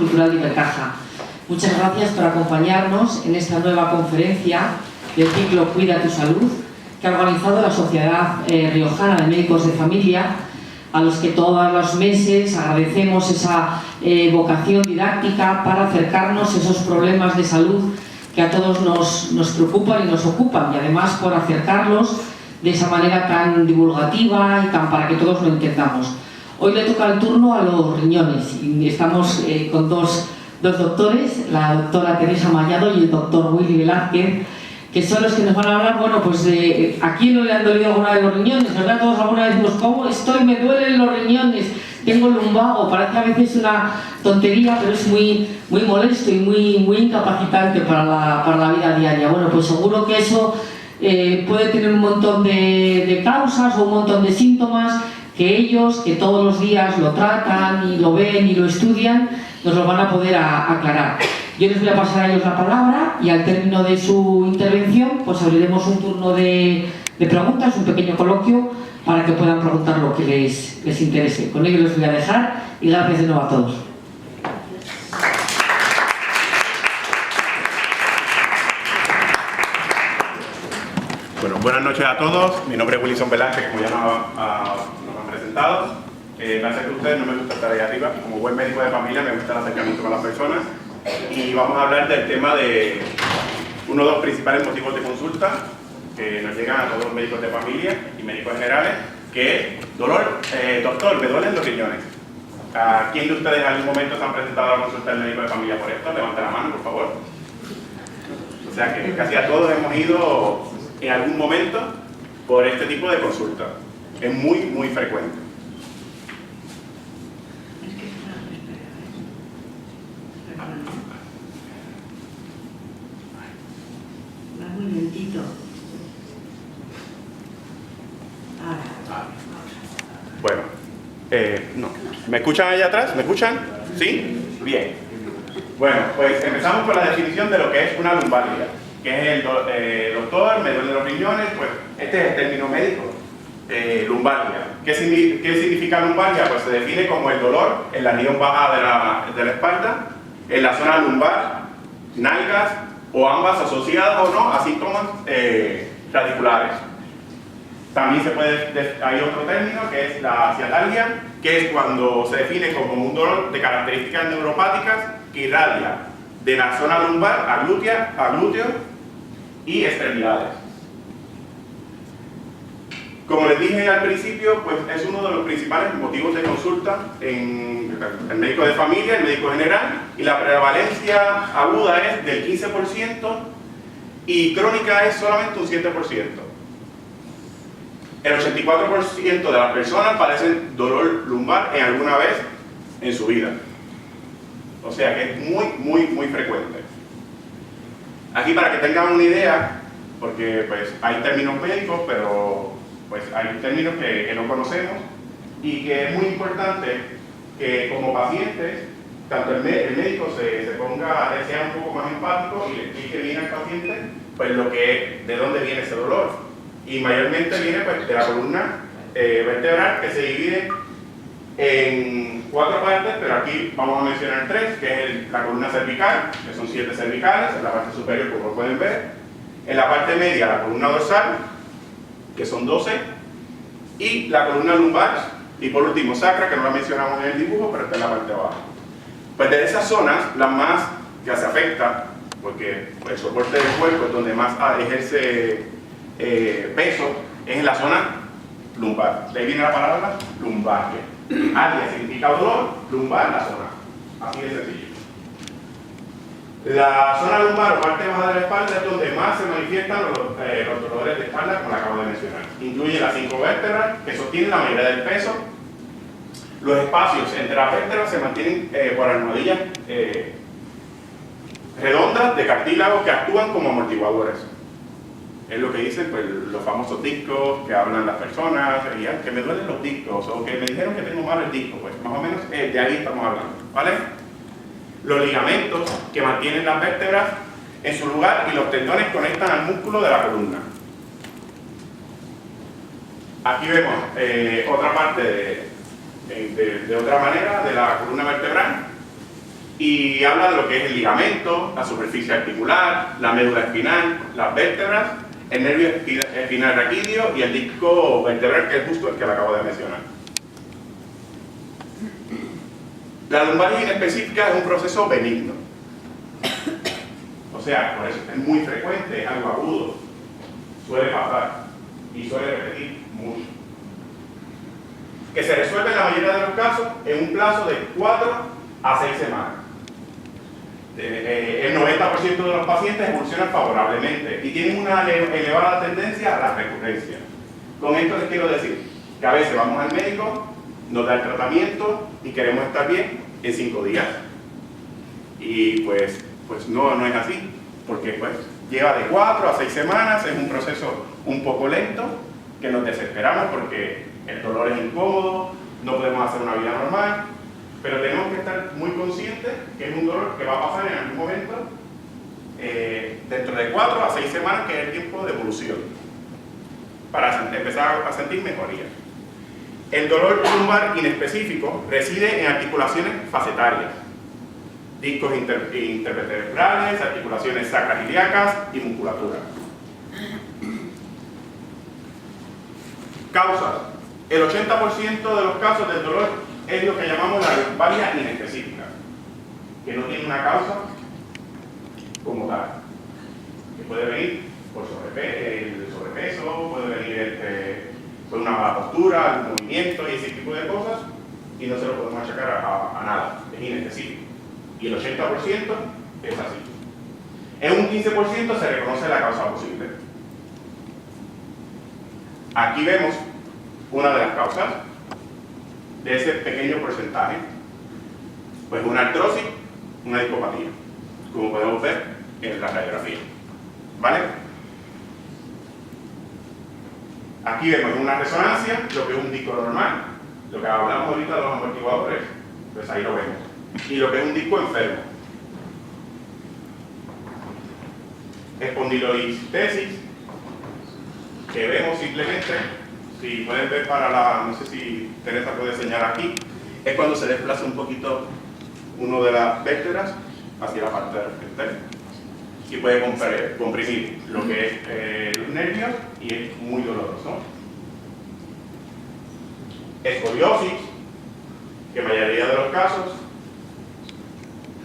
Cultural de Ibercaja. Muchas gracias por acompañarnos en esta nueva conferencia del ciclo Cuida tu Salud, que ha organizado la Sociedad Riojana de Médicos de Familia, a los que todos los meses agradecemos esa vocación didáctica para acercarnos a esos problemas de salud que a todos nos preocupan y nos ocupan, y además por acercarlos de esa manera tan divulgativa y tan para que todos lo entendamos. Hoy le toca el turno a los riñones y estamos con dos doctores, la doctora Teresa Mallado y el doctor Willy Velázquez, que son los que nos van a hablar, bueno, pues ¿a quién no le han dolido alguna vez los riñones? ¿Verdad? Todos alguna vez decimos, ¿cómo estoy? Me duelen los riñones, tengo lumbago. Parece a veces una tontería, pero es muy molesto y muy incapacitante para la vida diaria. Bueno, pues seguro que eso puede tener un montón de causas o un montón de síntomas que ellos, que todos los días lo tratan y lo ven y lo estudian, nos lo van a poder aclarar. Yo les voy a pasar a ellos la palabra y al término de su intervención pues abriremos un turno de preguntas, un pequeño coloquio para que puedan preguntar lo que les interese. Con ello les voy a dejar y gracias de nuevo a todos. Bueno, buenas noches a todos. Mi nombre es Wilson Velázquez, como ya nos han presentado. Gracias a ustedes, no me gusta estar ahí arriba. Como buen médico de familia me gusta el acercamiento con las personas. Y vamos a hablar del tema de uno de los principales motivos de consulta que nos llegan a todos los médicos de familia y médicos generales, que es dolor. Doctor, me duelen los riñones. ¿A quién de ustedes en algún momento se han presentado a la consulta del médico de familia por esto? Levante la mano, por favor. O sea que casi a todos hemos ido en algún momento por este tipo de consulta. Es muy frecuente. Muy lentito. Bueno, no. ¿Me escuchan allá atrás? ¿Me escuchan? ¿Sí? Bien. Bueno, pues empezamos con la definición de lo que es una lumbalgia, que es doctor, me duelen los riñones. Pues este es el término médico, lumbalgia. ¿Qué significa lumbalgia? Pues se define como el dolor en la región baja de la espalda, en la zona lumbar, nalgas, o ambas asociadas o no a síntomas radiculares. También hay otro término que es la ciatalgia, que es cuando se define como un dolor de características neuropáticas que irradia de la zona lumbar a glúteo y extremidades. Como les dije al principio, pues es uno de los principales motivos de consulta en el médico de familia, el médico general, y la prevalencia aguda es del 15% y crónica es solamente un 7%. El 84% de las personas padecen dolor lumbar en alguna vez en su vida. O sea que es muy frecuente. Aquí para que tengan una idea, porque pues hay términos médicos, pero pues hay términos que no conocemos y que es muy importante que como pacientes, tanto el médico sea un poco más empático y le explique bien al paciente pues de dónde viene ese dolor. Y mayormente viene pues, de la columna vertebral, que se divide en 4 partes, pero aquí vamos a mencionar 3, que es la columna cervical, que son 7 cervicales, en la parte superior como pueden ver, en la parte media la columna dorsal, que son 12, y la columna lumbar, y por último sacra, que no la mencionamos en el dibujo, pero está en la parte de abajo. Pues de esas zonas, las más que se afecta, porque el soporte del cuerpo es donde más ejerce peso, es en la zona lumbar. De ahí viene la palabra lumbalgia. Algia significa dolor, lumbar la zona. Así de sencillo. La zona lumbar o parte baja de la espalda es donde más se manifiestan los dolores de espalda, como acabo de mencionar. Incluye las 5 vértebras que sostienen la mayoría del peso. Los espacios entre las vértebras se mantienen por almohadillas redondas de cartílago que actúan como amortiguadores. Es lo que dicen pues, los famosos discos que hablan las personas, y, que me duelen los discos, o que me dijeron que tengo mal el disco, pues más o menos de ahí estamos hablando, ¿vale? Los ligamentos que mantienen las vértebras en su lugar y los tendones conectan al músculo de la columna. Aquí vemos otra parte de otra manera de la columna vertebral. y habla de lo que es el ligamento, la superficie articular, la médula espinal, las vértebras, el nervio espinal raquídeo y el disco vertebral, que es justo el que le acabo de mencionar. La lumbalgia inespecífica es un proceso benigno. O sea, por eso es muy frecuente, es algo agudo, suele pasar y suele repetir mucho. Que se resuelve en la mayoría de los casos en un plazo de 4 a 6 semanas. El 90% de los pacientes evolucionan favorablemente y tienen una elevada tendencia a la recurrencia. Con esto les quiero decir que a veces vamos al médico, nos da el tratamiento y queremos estar bien en 5 días. Y pues no es así, porque pues lleva de 4 a 6 semanas, es un proceso un poco lento, que nos desesperamos porque el dolor es incómodo, no podemos hacer una vida normal, pero tenemos que estar muy conscientes que es un dolor que va a pasar en algún momento, dentro de 4 a 6 semanas, que es el tiempo de evolución, para empezar a sentir mejoría. El dolor lumbar inespecífico reside en articulaciones facetarias, discos intervertebrales, articulaciones sacras ilíacas y musculatura. Causas. El 80% de los casos del dolor es lo que llamamos la lumbalgia inespecífica, que no tiene una causa como tal, que puede venir por sobrepeso, puede venir por una mala postura, algún movimiento y ese tipo de cosas, y no se lo podemos achacar a nada, es inespecífico. Y el 80% es así. En un 15% se reconoce la causa posible. Aquí vemos una de las causas de ese pequeño porcentaje, pues una artrosis, una discopatía, como podemos ver en la radiografía. ¿Vale? Aquí vemos en una resonancia lo que es un disco normal, lo que hablamos ahorita de los amortiguadores, pues ahí lo vemos, y lo que es un disco enfermo. Espondilolisthesis, que vemos simplemente, si pueden ver para la, no sé si Teresa puede señalar aquí, es cuando se desplaza un poquito uno de las vértebras hacia la parte del frente y puede comprimir lo que es los nervios y es muy doloroso. Escoliosis, que en la mayoría de los casos,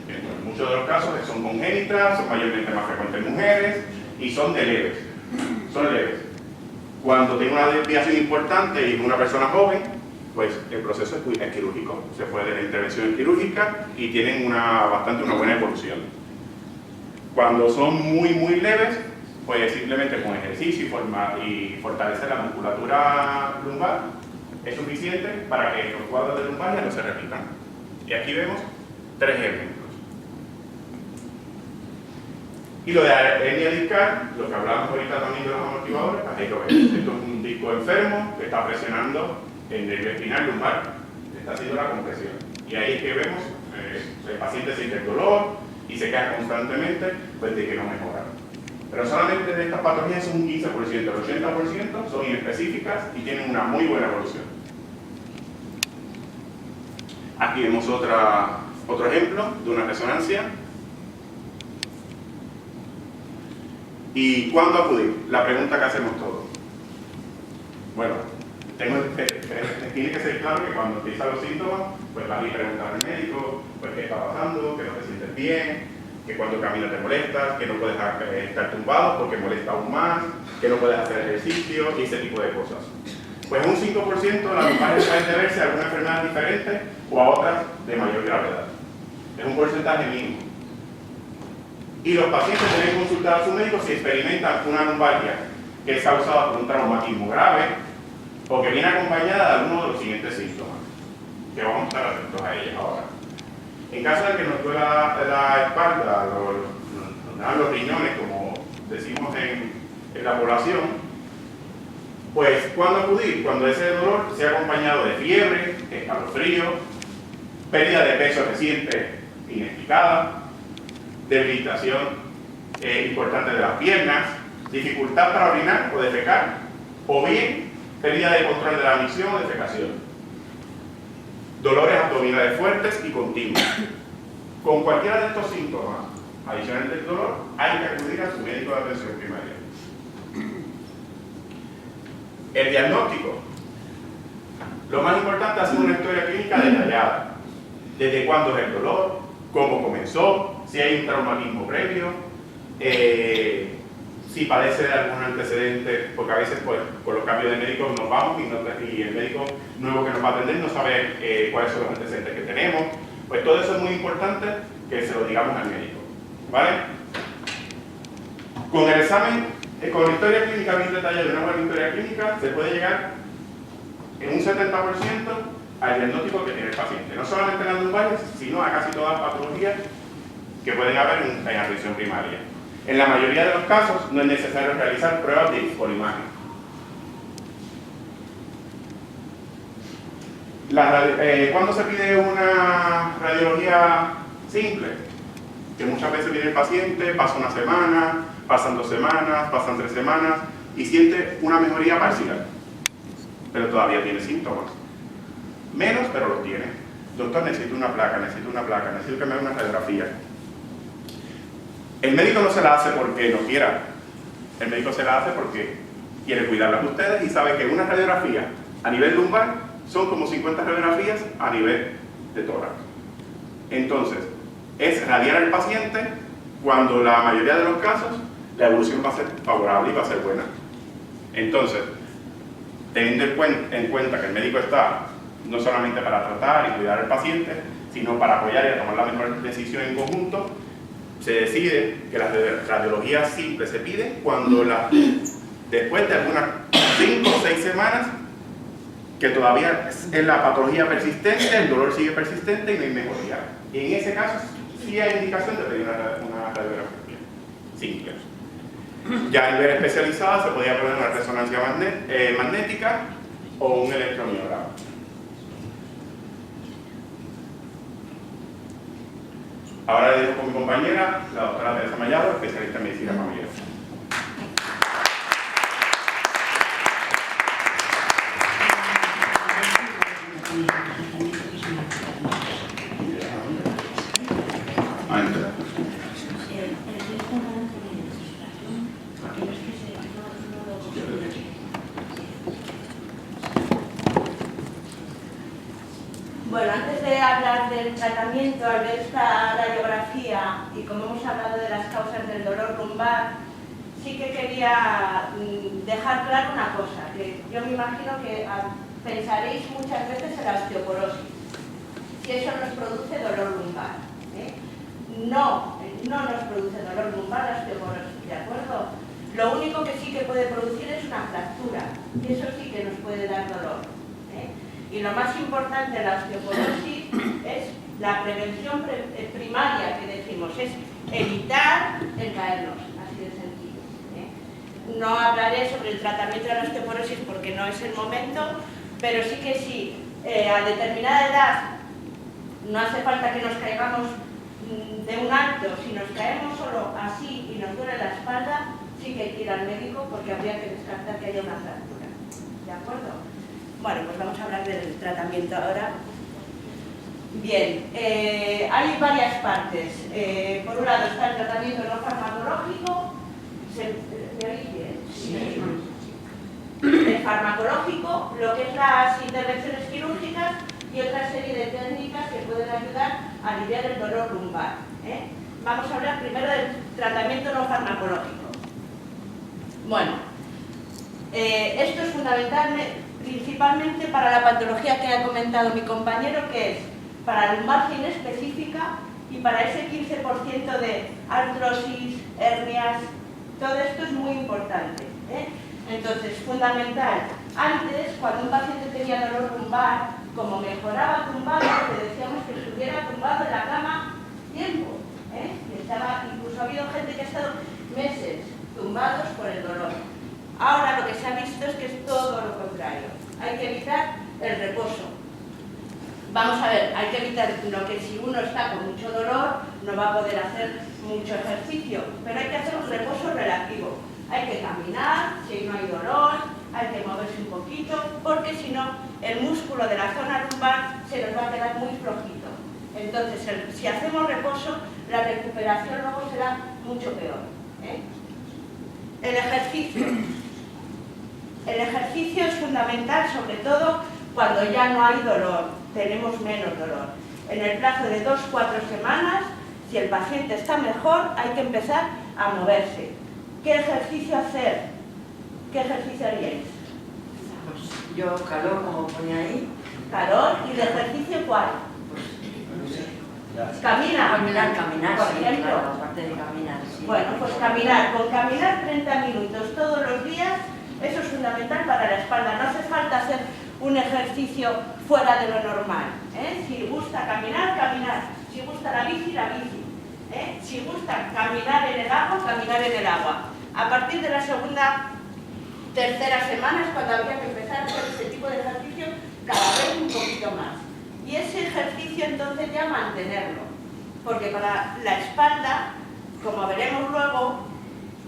en muchos de los casos son congénitas, son mayormente más frecuentes en mujeres y son leves. Son leves. Cuando tiene una desviación importante y es una persona joven, pues el proceso es quirúrgico. Se puede de la intervención quirúrgica y tienen una buena evolución. Cuando son muy leves, pues simplemente con ejercicio y fortalecer la musculatura lumbar es suficiente para que los cuadros de lumbalgia no se repitan. Y aquí vemos 3 ejemplos. Y lo de hernia discal, lo que hablábamos ahorita también de los amortiguadores, ahí lo vemos. Esto es un disco enfermo que está presionando el nervio espinal lumbar, está haciendo la compresión. Y ahí es que vemos, el paciente siente el dolor y se queja constantemente, pues de que no mejora. Pero solamente de estas patologías son un 15%, el 80% son inespecíficas y tienen una muy buena evolución. Aquí vemos otro ejemplo de una resonancia. ¿Y cuándo acudir? La pregunta que hacemos todos. Bueno, tiene que ser claro que cuando empiezan los síntomas, pues vas y preguntas al médico, pues qué está pasando, que no te sientes bien, que cuando caminas te molestas, que no puedes estar tumbado porque molesta aún más, que no puedes hacer ejercicio y ese tipo de cosas. Pues un 5% la lumbalgia puede deberse a alguna enfermedad diferente o a otras de mayor gravedad. Es un porcentaje mínimo. Y los pacientes deben consultar a su médico si experimentan una lumbalgia que es causada por un traumatismo grave o que viene acompañada de alguno de los siguientes síntomas, que vamos a estar atentos a ellos ahora. En caso de que nos duela la espalda, nos dan los riñones, como decimos en la población, pues ¿cuándo acudir? Cuando ese dolor sea acompañado de fiebre, escalofrío, pérdida de peso reciente inexplicada, debilitación importante de las piernas, dificultad para orinar o defecar, o bien pérdida de control de la micción o defecación, dolores abdominales fuertes y continuos, Con cualquiera de estos síntomas, adicional del dolor, hay que acudir a su médico de atención primaria. El diagnóstico. Lo más importante es hacer una historia clínica detallada. Desde cuándo es el dolor, cómo comenzó, si hay un traumatismo previo, si padece de algún antecedente, porque a veces pues, con los cambios de médicos nos vamos y el médico nuevo que nos va a atender no sabe cuáles son los antecedentes que tenemos. Pues todo eso es muy importante que se lo digamos al médico, ¿vale? Con el examen, con la historia clínica bien detallada y una buena historia clínica, se puede llegar en un 70% al diagnóstico que tiene el paciente. No solamente en las lumbares, sino a casi todas las patologías que pueden haber en atención primaria. En la mayoría de los casos no es necesario realizar pruebas de por imagen. ¿Cuándo se pide una radiología simple? Que muchas veces viene el paciente, pasa una semana, pasan 2 semanas, pasan 3 semanas y siente una mejoría parcial, pero todavía tiene síntomas. Menos, pero los tiene. Doctor, necesito una placa, necesito que me haga una radiografía. El médico no se la hace porque no quiera. El médico se la hace porque quiere cuidarlas de ustedes y sabe que una radiografía a nivel lumbar son como 50 radiografías a nivel de tórax. Entonces, es radiar al paciente cuando la mayoría de los casos la evolución va a ser favorable y va a ser buena. Entonces, teniendo en cuenta que el médico está no solamente para tratar y cuidar al paciente, sino para apoyar y a tomar la mejor decisión en conjunto, se decide que la radiología simple se pide cuando después de algunas 5 o 6 semanas que todavía es la patología persistente, el dolor sigue persistente y no hay mejoría. Y en ese caso sí hay indicación de pedir una radiografía simple. Ya a nivel especializado se podría poner una resonancia magnética o un electromiograma. Ahora le dejo con mi compañera, la doctora Teresa Mellado, especialista en medicina familiar. Bueno, antes de hablar del tratamiento, al ver esta radiografía y como hemos hablado de las causas del dolor lumbar, sí que quería dejar claro una cosa, que yo me imagino que pensaréis muchas veces en la osteoporosis, si eso nos produce dolor lumbar. No nos produce dolor lumbar la osteoporosis, ¿de acuerdo? Lo único que sí que puede producir es una fractura, y eso sí que nos puede dar dolor. Y lo más importante de la osteoporosis es la prevención primaria que decimos, es evitar el caernos, así de sencillo. No hablaré sobre el tratamiento de la osteoporosis porque no es el momento, pero sí que si a determinada edad no hace falta que nos caigamos de un alto, si nos caemos solo así y nos duele la espalda, sí que hay que ir al médico porque habría que descartar que haya una fractura. ¿De acuerdo? Bueno, pues vamos a hablar del tratamiento ahora. Bien, hay varias partes. Por un lado está el tratamiento no farmacológico. ¿Me oís bien? Sí. El farmacológico, lo que es las intervenciones quirúrgicas y otra serie de técnicas que pueden ayudar a aliviar el dolor lumbar. Vamos a hablar primero del tratamiento no farmacológico. Bueno, esto es fundamentalmente principalmente para la patología que ha comentado mi compañero, que es para lumbar inespecífica y para ese 15% de artrosis, hernias, todo esto es muy importante. Entonces, fundamental, antes, cuando un paciente tenía dolor lumbar, como mejoraba tumbado, le decíamos que estuviera tumbado en la cama tiempo. Incluso ha habido gente que ha estado meses tumbados por el dolor. Ahora lo que se ha visto es que es todo lo contrario. Hay que evitar el reposo. Vamos a ver, hay que evitar lo que si uno está con mucho dolor no va a poder hacer mucho ejercicio, pero hay que hacer un reposo relativo. Hay que caminar, si no hay dolor, hay que moverse un poquito, porque si no, el músculo de la zona lumbar se nos va a quedar muy flojito. Entonces, si hacemos reposo, la recuperación luego será mucho peor. El ejercicio. El ejercicio es fundamental, sobre todo cuando ya no hay dolor, tenemos menos dolor. En el plazo de 2-4 semanas, si el paciente está mejor, hay que empezar a moverse. ¿Qué ejercicio hacer? ¿Qué ejercicio haríais? Pues yo calor, como pone ahí. Calor. ¿Y de ejercicio cuál? Pues no sé. Caminar, Caminar, por sí, ejemplo. claro, aparte de caminar, sí. Bueno, pues caminar. Con caminar 30 minutos todos los días, eso es fundamental para la espalda. No hace falta hacer un ejercicio fuera de lo normal. Si gusta caminar, caminar. Si gusta la bici. Si gusta caminar en el agua, caminar en el agua. A partir de la segunda, tercera semana es cuando habría que empezar a hacer ese tipo de ejercicio cada vez un poquito más. Y ese ejercicio entonces ya mantenerlo. Porque para la espalda, como veremos luego,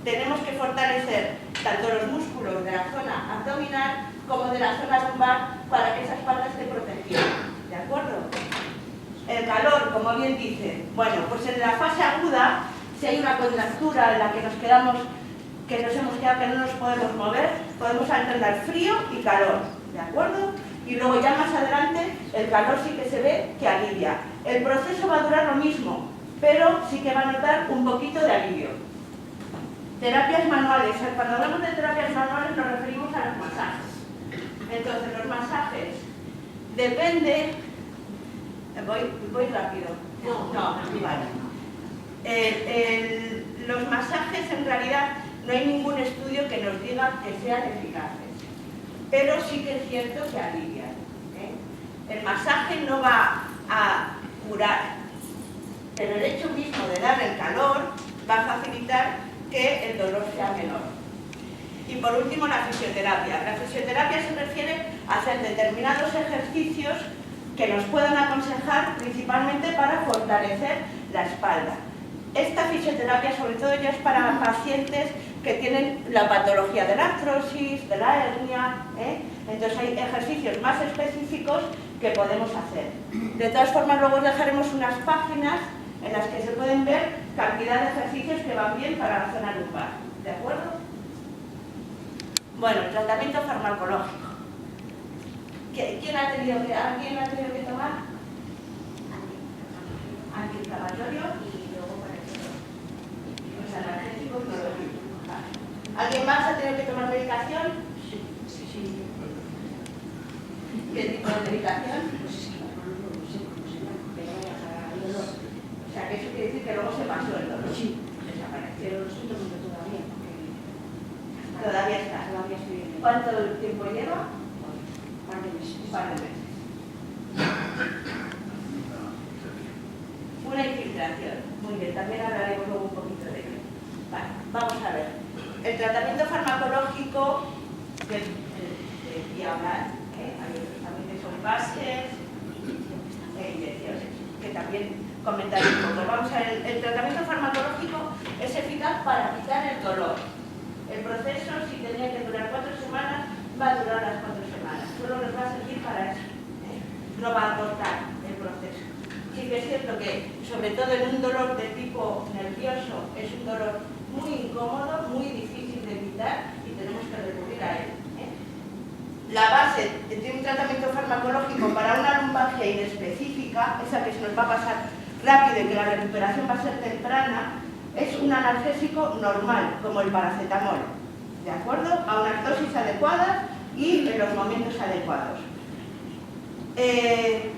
tenemos que fortalecer tanto los músculos de la zona abdominal como de la zona lumbar para que esa espalda esté protegida. ¿De acuerdo? El calor, como bien dice, bueno, pues en la fase aguda, si hay una contractura en la que nos hemos quedado que no nos podemos mover, podemos alternar frío y calor, ¿de acuerdo? Y luego ya más adelante el calor sí que se ve que alivia. El proceso va a durar lo mismo, pero sí que va a notar un poquito de alivio. Terapias manuales. Cuando hablamos de terapias manuales nos referimos a los masajes. Entonces los masajes depende... Voy rápido. No, vale. Los masajes en realidad no hay ningún estudio que nos diga que sean eficaces, pero sí que es cierto que alivian. El masaje no va a curar, pero el hecho mismo de dar el calor va a facilitar que el dolor sea menor. Y por último, la fisioterapia. La fisioterapia se refiere a hacer determinados ejercicios que nos puedan aconsejar principalmente para fortalecer la espalda. Esta fisioterapia sobre todo ya es para pacientes que tienen la patología de la artrosis, de la hernia, Entonces hay ejercicios más específicos que podemos hacer. De todas formas, luego os dejaremos unas páginas en las que se pueden ver cantidad de ejercicios que van bien para la zona lumbar. ¿De acuerdo? Bueno, tratamiento farmacológico. ¿Alguien ha tenido que tomar? Antiinflamatorio y luego para el dolor. Los analgésicos no lo digo. ¿Alguien más ha tenido que tomar medicación? Sí. ¿Qué tipo de medicación? Pues es que no sé cómo se llama, pero el dolor. O sea, que eso quiere decir que luego se pasó el dolor. Sí. Desapareció. Pero lo estoy tomando todavía. Todavía está. Todavía estoy bien. ¿Cuánto tiempo lleva? Un par de meses. Una infiltración. Muy bien, también hablaremos luego un poquito de ello. Vale, vamos a ver. El tratamiento farmacológico que decía hablar, hay otros también que son bases e inyecciones, que también comentaré un poco. Vamos a ver, el tratamiento farmacológico es eficaz para quitar el dolor. El proceso, si tenía que durar 4 semanas, va a durar las 4 semanas. Solo nos va a servir para eso. No va a acortar el proceso. Sí que es cierto que, sobre todo en un dolor de tipo nervioso, es un dolor muy incómodo, muy difícil de evitar y tenemos que recurrir a él. La base de un tratamiento farmacológico para una lumbalgia inespecífica, esa que se nos va a pasar rápido y que la recuperación va a ser temprana, es un analgésico normal, como el paracetamol, ¿de acuerdo? A unas dosis adecuadas y en los momentos adecuados. Que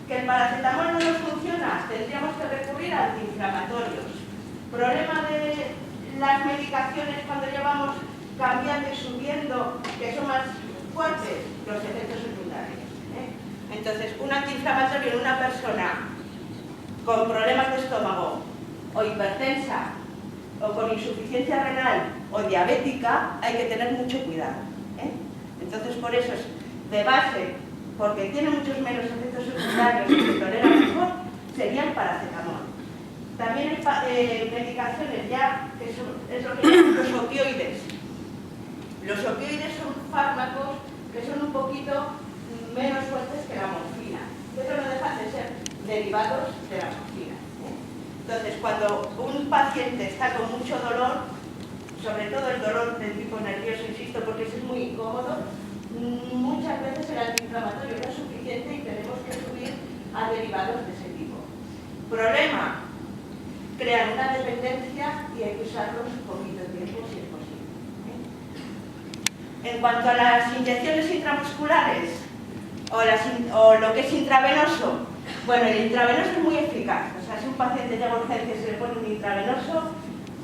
el paracetamol no nos funciona, tendríamos que recurrir a antiinflamatorios. Problema de las medicaciones cuando llevamos cambiando y subiendo, que son más fuertes, los efectos secundarios. Entonces, un antiinflamatorio en una persona con problemas de estómago o hipertensa o con insuficiencia renal o diabética, hay que tener mucho cuidado. Entonces, por eso es de base, porque tiene muchos menos efectos secundarios y se tolera mejor, sería el paracetamol. También hay medicaciones ya, que es lo que llaman los opioides. Los opioides son fármacos que son un poquito menos fuertes que la morfina, pero no dejan de ser derivados de la morfina. Entonces, cuando un paciente está con mucho dolor, sobre todo el dolor del tipo nervioso, insisto, porque ese es muy incómodo, muchas veces el antiinflamatorio no es suficiente y tenemos que subir a derivados de ese tipo. Problema, crean una dependencia y hay que usarlos poquito tiempo si es posible. En cuanto a las inyecciones intramusculares o lo que es intravenoso, bueno, el intravenoso es muy eficaz. O sea, si un paciente llega a urgencia y se le pone un intravenoso,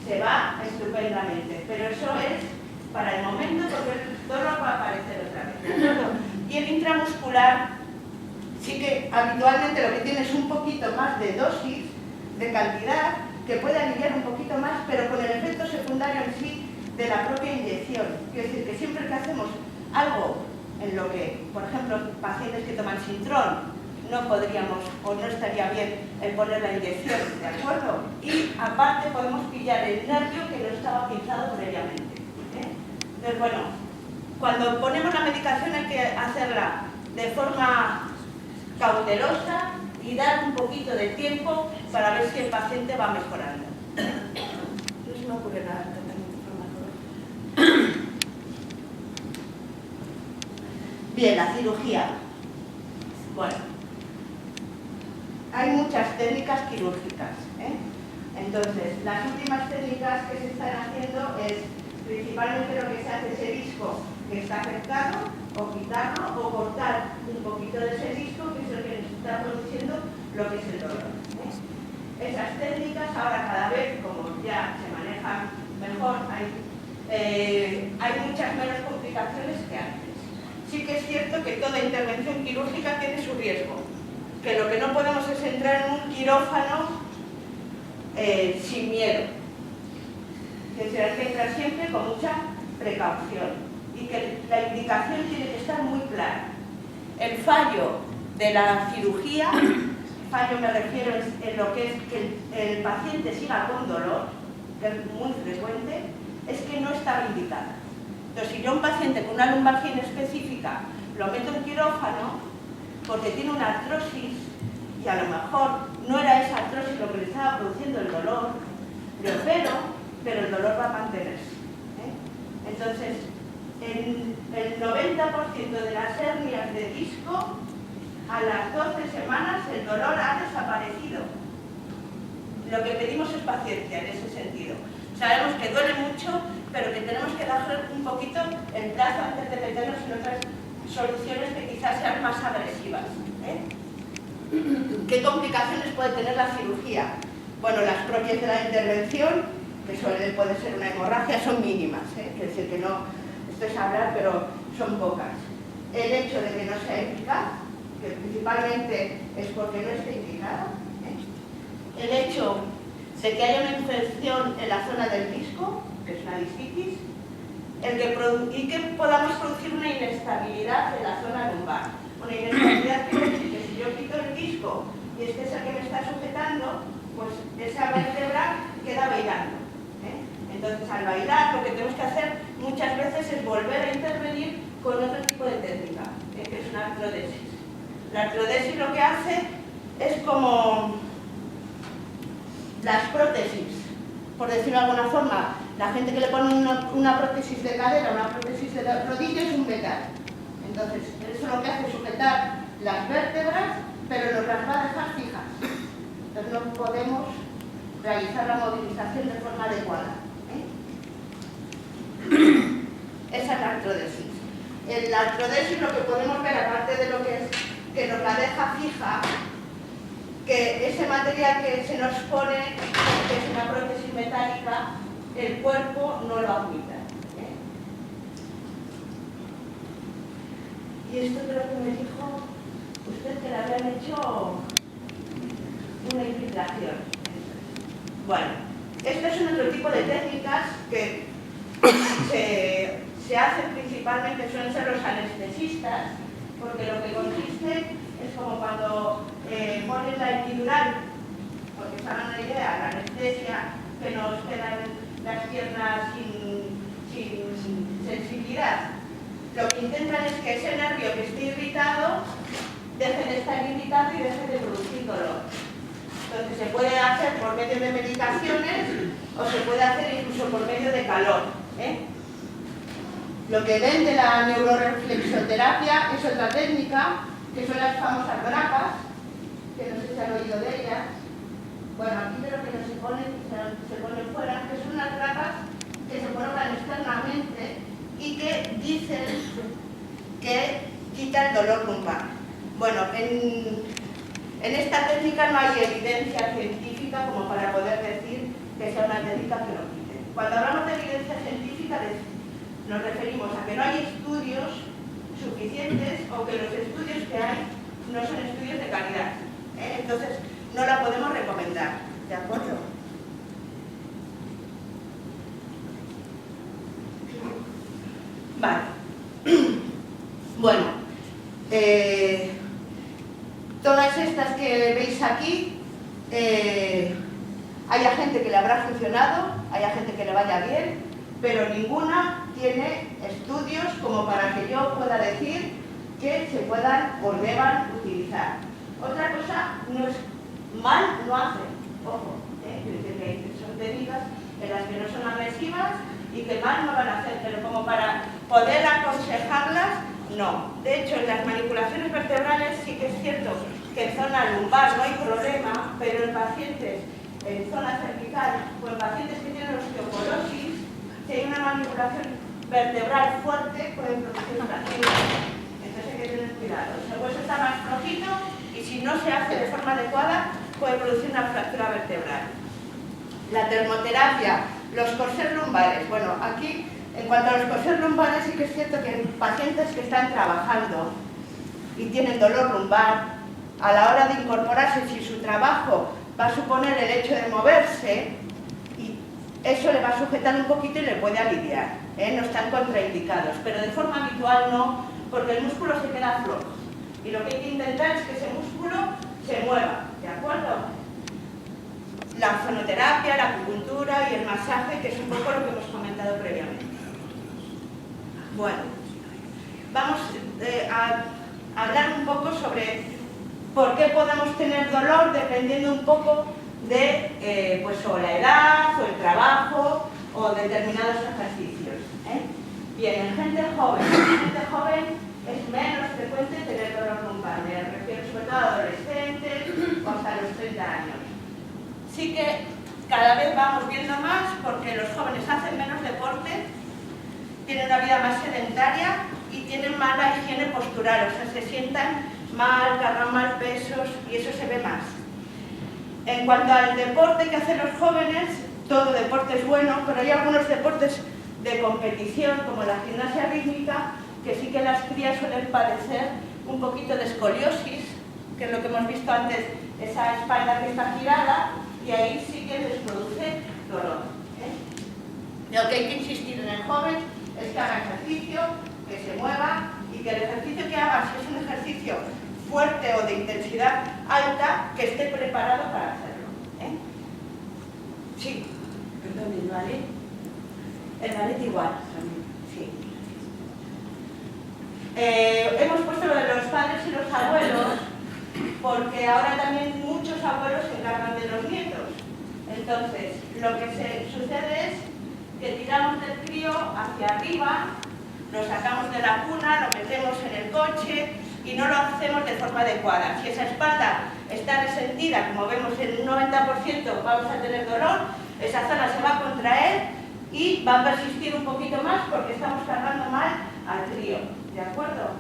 se va estupendamente. Pero eso es para el momento porque el dolor va a aparecer otra vez. ¿De acuerdo? Y el intramuscular sí que habitualmente lo que tiene es un poquito más de dosis, de cantidad, que puede aliviar un poquito más, pero con el efecto secundario en sí de la propia inyección. Quiero decir que siempre que hacemos algo en lo que, por ejemplo, pacientes que toman Sintrón, no podríamos o no estaría bien el poner la inyección, ¿de acuerdo? Y aparte podemos pillar el nervio que no estaba pinzado previamente. Entonces, bueno, cuando ponemos la medicación hay que hacerla de forma cautelosa y dar un poquito de tiempo para ver si el paciente va mejorando. No se me ocurre nada el tratamiento farmacológico. Bien, la cirugía. Bueno, hay muchas técnicas quirúrgicas. Entonces, las últimas técnicas que se están haciendo es principalmente lo que se hace ese disco que está afectado, o quitarlo, o cortar un poquito de ese disco, que es lo que nos está produciendo lo que es el dolor. Esas técnicas ahora cada vez, como ya se manejan mejor, hay muchas menos complicaciones que antes. Sí que es cierto que toda intervención quirúrgica tiene su riesgo, que lo que no podemos es entrar en un quirófano sin miedo, que se hay que entrar siempre con mucha precaución y que la indicación tiene que estar muy clara. El fallo de la cirugía, fallo me refiero en lo que es que el paciente siga con dolor, que es muy frecuente, es que no estaba indicada. Entonces, si yo a un paciente con una lumbalgia específica lo meto en quirófano porque tiene una artrosis y a lo mejor no era esa artrosis lo que le estaba produciendo el dolor, le opero, pero el dolor va a mantenerse. Entonces, en el 90% de las hernias de disco, a las 12 semanas el dolor ha desaparecido. Lo que pedimos es paciencia en ese sentido. Sabemos que duele mucho, pero que tenemos que darle un poquito el plazo antes de meternos en otras soluciones que quizás sean más agresivas. ¿Qué complicaciones puede tener la cirugía? Bueno, las propias de la intervención, que puede ser una hemorragia, son mínimas. Es decir, que no, esto es hablar, pero son pocas. El hecho de que no sea eficaz, que principalmente es porque no esté indicada. El hecho de que haya una infección en la zona del disco, que es una discitis, y que podamos producir una inestabilidad en la zona lumbar. Una inestabilidad quiere decir que si yo quito el disco y este es el que me está sujetando, pues esa vértebra queda bailando. Entonces, al bailar, lo que tenemos que hacer muchas veces es volver a intervenir con otro tipo de técnica, que es una artrodesis. La artrodesis lo que hace es como las prótesis, por decirlo de alguna forma. La gente que le pone una prótesis de cadera, una prótesis de rodilla es un metal. Entonces, eso lo que hace es sujetar las vértebras, pero nos las va a dejar fijas. Entonces, no podemos realizar la movilización de forma adecuada. Esa es la artrodesis. En la artrodesis lo que podemos ver, aparte de lo que es que nos la deja fija, que ese material que se nos pone, que es una prótesis metálica, el cuerpo no lo admite. Y esto creo que me dijo usted que le habían hecho una infiltración. Bueno, este es un otro tipo de técnicas que se hacen principalmente, suelen ser los anestesistas, porque lo que consiste es como cuando ponen la epidural, porque se hagan una idea, la anestesia, que nos quedan las piernas sin sensibilidad. Lo que intentan es que ese nervio que esté irritado deje de estar irritado y deje de producir dolor. Entonces se puede hacer por medio de medicaciones o se puede hacer incluso por medio de calor. Lo que ven de la neuroreflexoterapia es otra técnica, que son las famosas grapas, que no sé si han oído de ellas. Bueno, aquí de lo que no se ponen fuera, que son unas grapas que se colocan externamente y que dicen que quita el dolor lumbar. Bueno, en esta técnica no hay evidencia científica como para poder decir que sea una técnica que lo quite. Cuando hablamos de evidencia científica nos referimos a que no hay estudios suficientes o que los estudios que hay no son estudios de calidad. Entonces, no la podemos recomendar, ¿de acuerdo? Vale. Bueno, todas estas que veis aquí, hay gente que le habrá funcionado, hay gente que le vaya bien, pero ninguna tiene estudios como para que yo pueda decir que se puedan o deban utilizar. Otra cosa, no es mal, no hacen, ojo, que son técnicas en las que no son agresivas y que mal no van a hacer, pero como para poder aconsejarlas, no. De hecho, en las manipulaciones vertebrales sí que es cierto que en zona lumbar no hay problema, pero en pacientes en zona cervical o en pacientes que tienen osteoporosis, si hay una manipulación vertebral fuerte, pueden producir fracturas. Entonces hay que tener cuidado. El hueso está más flojito y si no se hace de forma adecuada, puede producir una fractura vertebral. La termoterapia, los corsés lumbares. Bueno, aquí, en cuanto a los corsés lumbares, sí que es cierto que en pacientes que están trabajando y tienen dolor lumbar, a la hora de incorporarse, si su trabajo va a suponer el hecho de moverse, y eso le va a sujetar un poquito y le puede aliviar, no están contraindicados, pero de forma habitual no, porque el músculo se queda flojo. Y lo que hay que intentar es que ese músculo se mueva, ¿de acuerdo? La ozonoterapia, la acupuntura y el masaje, que es un poco lo que hemos comentado previamente. Bueno, vamos a hablar un poco sobre por qué podemos tener dolor dependiendo un poco de pues, o la edad, o el trabajo, o determinados ejercicios. Bien, en gente joven es menos frecuente tener dolor lumbar, me refiero sobre todo a adolescentes o hasta los 30 años. Sí que cada vez vamos viendo más porque los jóvenes hacen menos deporte, tienen una vida más sedentaria y tienen mala higiene postural, o sea, se sientan mal, cargan mal pesos y eso se ve más. En cuanto al deporte que hacen los jóvenes, todo deporte es bueno, pero hay algunos deportes de competición, como la gimnasia rítmica, que sí que las crías suelen padecer un poquito de escoliosis, que es lo que hemos visto antes, esa espalda que está girada, y ahí sí que les produce dolor. Lo que hay que insistir en el joven es que haga ejercicio, que se mueva y que el ejercicio que haga, si es un ejercicio fuerte o de intensidad alta, que esté preparado para hacerlo. Sí. Perdón, ¿el ballet? El ballet igual. Sí. Hemos puesto lo de los padres y los abuelos, porque ahora también muchos abuelos se encargan de los nietos. Entonces, lo que sucede es que tiramos del crío hacia arriba, lo sacamos de la cuna, lo metemos en el coche y no lo hacemos de forma adecuada. Si esa espalda está resentida, como vemos en un 90% vamos a tener dolor, esa zona se va a contraer y va a persistir un poquito más porque estamos cargando mal al crío, ¿de acuerdo?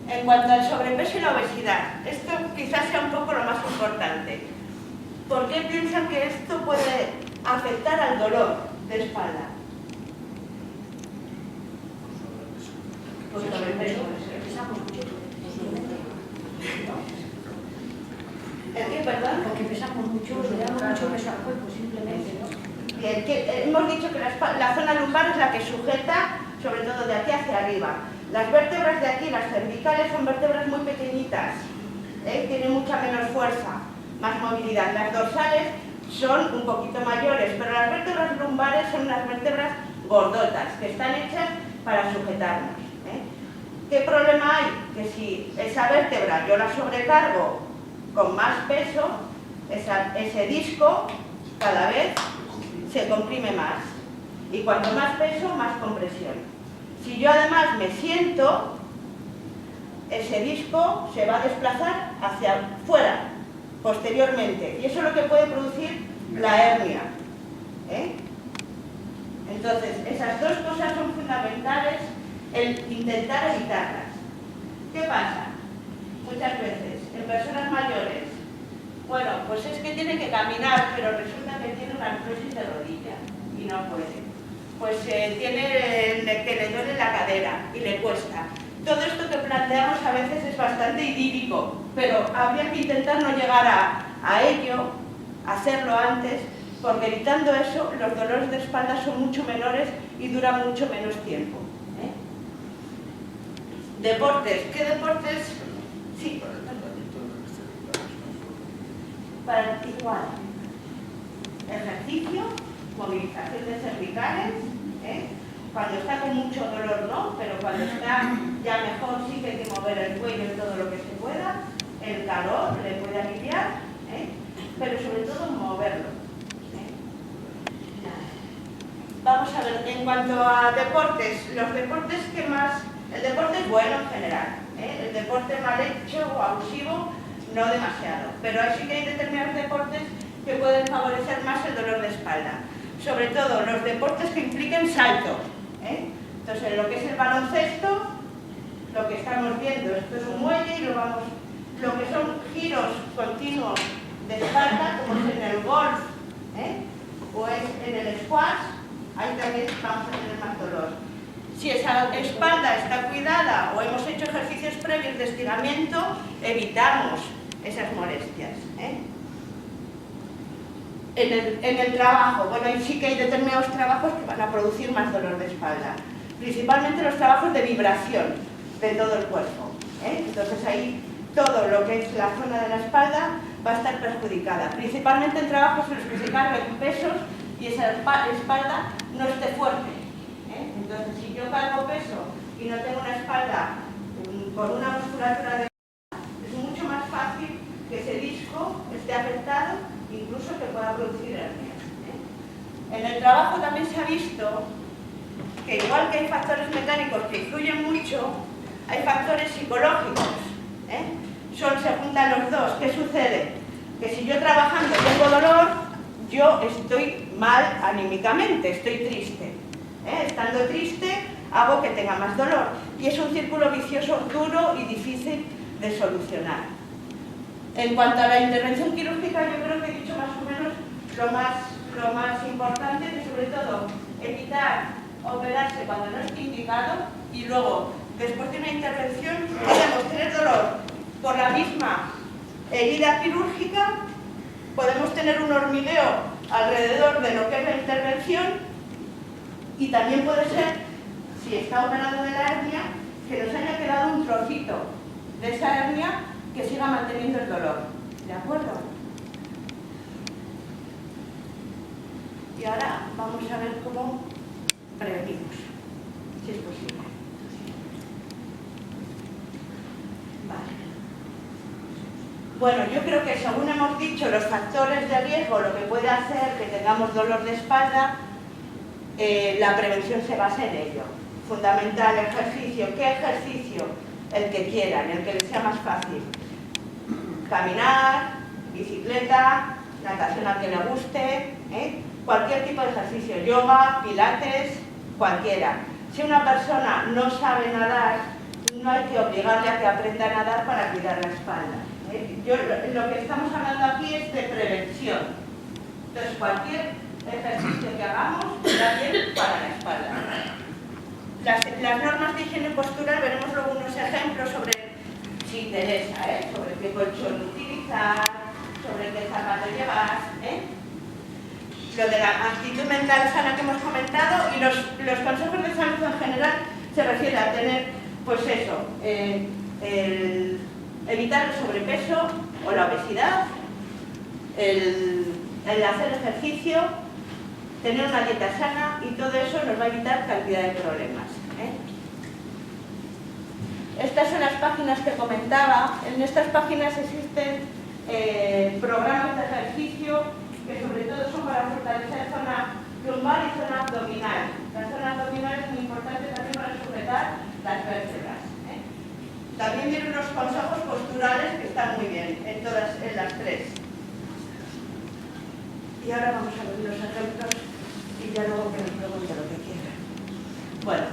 En cuanto al sobrepeso y la obesidad, esto quizás sea un poco lo más importante. ¿Por qué piensan que esto puede afectar al dolor de espalda? Pues sobrepeso. ¿El qué, perdón? Porque pesamos mucho, le damos mucho peso al cuerpo, simplemente, ¿no? Bien, hemos dicho que la zona lumbar es la que sujeta, sobre todo de aquí hacia arriba. Las vértebras de aquí, las cervicales, son vértebras muy pequeñitas, tienen mucha menos fuerza, más movilidad. Las dorsales son un poquito mayores, pero las vértebras lumbares son unas vértebras gordotas, que están hechas para sujetarnos. ¿Qué problema hay? Que si esa vértebra yo la sobrecargo con más peso, ese disco cada vez se comprime más. Y cuanto más peso, más compresión. Si yo además me siento, ese disco se va a desplazar hacia fuera, posteriormente. Y eso es lo que puede producir la hernia. Entonces, esas dos cosas son fundamentales, el intentar evitarlas. ¿Qué pasa? Muchas veces, en personas mayores, bueno, pues es que tiene que caminar, pero resulta que tiene una artrosis de rodilla y no puede. Pues tiene que le duele la cadera y le cuesta. Todo esto que planteamos a veces es bastante idílico, pero habría que intentar no llegar a ello, hacerlo antes, porque evitando eso, los dolores de espalda son mucho menores y duran mucho menos tiempo. Deportes. ¿Qué deportes? Sí. Para igual. Ejercicio, movilización de cervicales, cuando está con mucho dolor no, pero cuando está ya mejor sí que hay que mover el cuello en todo lo que se pueda, el calor le puede aliviar, pero sobre todo moverlo. Vamos a ver, en cuanto a deportes, los deportes que más... El deporte es bueno en general, el deporte mal hecho o abusivo no demasiado, pero sí que hay determinados deportes que pueden favorecer más el dolor de espalda. Sobre todo los deportes que impliquen salto. Entonces, lo que es el baloncesto, lo que estamos viendo, esto es un muelle y lo que son giros continuos de espalda, como es en el golf o es en el squash, ahí también vamos a tener más dolor. Si esa espalda está cuidada o hemos hecho ejercicios previos de estiramiento, evitamos esas molestias. En el trabajo, bueno, ahí sí que hay determinados trabajos que van a producir más dolor de espalda, principalmente los trabajos de vibración de todo el cuerpo. Entonces ahí todo lo que es la zona de la espalda va a estar perjudicada, principalmente en trabajos en los que se carguen pesos y esa espalda no esté fuerte. Entonces, si yo cargo peso y no tengo una espalda con una musculatura de es mucho más fácil que ese disco esté afectado, incluso que pueda producir hernias. En el trabajo también se ha visto que igual que hay factores mecánicos que influyen mucho, hay factores psicológicos. Se juntan los dos. ¿Qué sucede? Que si yo trabajando tengo dolor, yo estoy mal anímicamente, estoy triste. Estando triste, hago que tenga más dolor. Y es un círculo vicioso duro y difícil de solucionar. En cuanto a la intervención quirúrgica, yo creo que he dicho más o menos lo más importante, que sobre todo evitar operarse cuando no esté indicado y luego, después de una intervención, podemos tener dolor por la misma herida quirúrgica, podemos tener un hormigueo alrededor de lo que es la intervención. Y también puede ser, si está operado de la hernia, que nos haya quedado un trocito de esa hernia que siga manteniendo el dolor. ¿De acuerdo? Y ahora vamos a ver cómo prevenimos, si es posible. Vale. Bueno, yo creo que según hemos dicho, los factores de riesgo, lo que puede hacer que tengamos dolor de espalda, la prevención se basa en ello. Fundamental, ejercicio. ¿Qué ejercicio? El que quieran, el que les sea más fácil. Caminar, bicicleta, natación al que le guste, cualquier tipo de ejercicio, yoga, pilates, cualquiera. Si una persona no sabe nadar, no hay que obligarle a que aprenda a nadar para cuidar la espalda. Lo que estamos hablando aquí es de prevención. Entonces, cualquier ejercicio que hagamos está bien para la espalda. Las normas de higiene postural, veremos luego unos ejemplos sobre, si interesa, sobre qué colchón utilizar, sobre qué zapato llevar, lo de la actitud mental sana que hemos comentado, y los consejos de salud en general se refiere a tener, pues eso, evitar el sobrepeso o la obesidad, el hacer ejercicio, tener una dieta sana, y todo eso nos va a evitar cantidad de problemas. Estas son las páginas que comentaba. En estas páginas existen programas de ejercicio que sobre todo son para fortalecer zona lumbar y zona abdominal. La zona abdominal es muy importante también para sujetar las vértebras. También vienen unos consejos posturales que están muy bien en las tres. Y ahora vamos a ver los ejemplos y ya luego que nos pregunte lo que quieran. Bueno,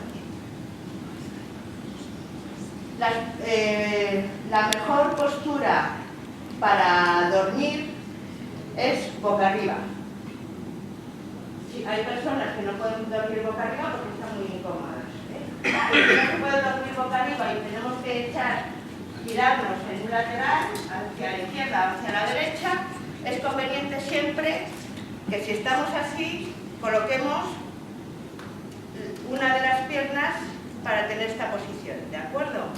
la mejor postura para dormir es boca arriba. Sí, hay personas que no pueden dormir boca arriba porque están muy incómodas. Si no se puede dormir boca arriba y tenemos que girarnos en un lateral, hacia la izquierda o hacia la derecha, es conveniente siempre que si estamos así, coloquemos una de las piernas para tener esta posición, ¿de acuerdo?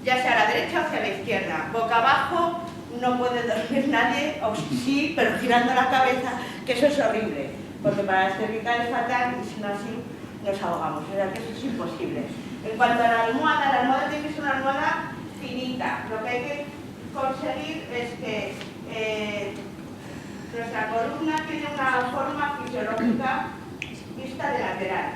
Ya sea a la derecha o hacia la izquierda. Boca abajo no puede dormir nadie, o sí, pero girando la cabeza, que eso es horrible, porque para las cervicales es fatal y si no así nos ahogamos, o sea que eso es imposible. En cuanto a la almohada tiene que ser una almohada finita. Lo que hay que conseguir es que nuestra columna tiene una forma fisiológica vista de lateral,